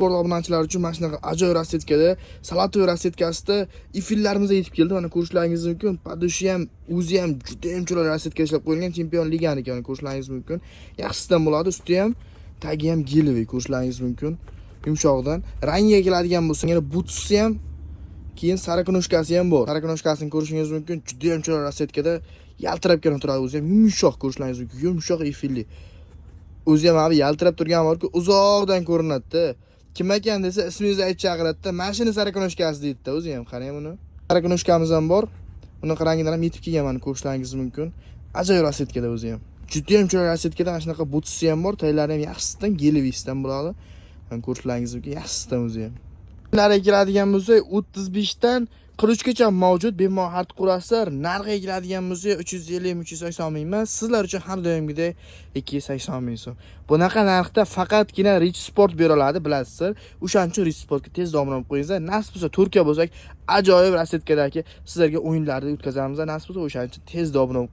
Sport obunachilar uchun mana shunaqa ajoyib rassetkada, Salatov rassetkasida ifillarimiz yetib keldi. Mana ko'rishlaringiz mumkin. Padushi ham, o'zi ham juda ham chiroyli rassetka ishlab qo'yilgan, Chempion Liganiki, mana ko'rishlaringiz mumkin. Yaxshisidan bo'ladi, usti ham, tagi ham gelivey, ko'rishlaringiz mumkin. Yumshoqdan. Rangiga keladigan bo'lsa, yana butsi ham, keyin sariknoshkasi ham bor. Sariknoshkasini ko'rishingiz mumkin. Juda ham chiroyli rassetkada yaltirab turadi, o'zi ham yumshoq, ko'rishlaringiz mumkin. Yumshoq ifilli. O'zi ham abi yaltirab turgan borku, uzoqdan ko'rinadi-da. Kim ekan desa, ismingizni aytib chaqiradi-da. Mashina sariknoshkasi deydi-da, o'zi ham qarang buni. Sariknoshkamiz ham bor. Uni rangidan ham yetib kelgan, mana ko'rishlaringiz mumkin. Ajoyib rassetkada o'zi ham. Juda ham chiroyli rassetkada mana shunaqa butsi ham bor, taylari ham yaxshisidan, gelivisidan bo'ladi. Mana ko'rishlaringiz mumkin, yaxshisidan o'zi ham. Narxiga keladigan bo'lsak, 35 dan 43 gacha mavjud, bemalol xarid qurasizlar. Narxiga keladigan bo'lsak, 350-380 ming emas, sizlar uchun har doimgidek 280 ming so'm. Bunaqa narxda faqatgina Rich Sport bera oladi, bilasizlar. O'shaning uchun Rich Sportga tez obuna bo'lib qo'yinglar. Nasib bo'lsa Turkiya bo'lsak, ajoyib rassetkadagi sizlarga o'yinlarni o'tkazamiz. Nasib bo'lsa o'shaning uchun tez obuna bo'lib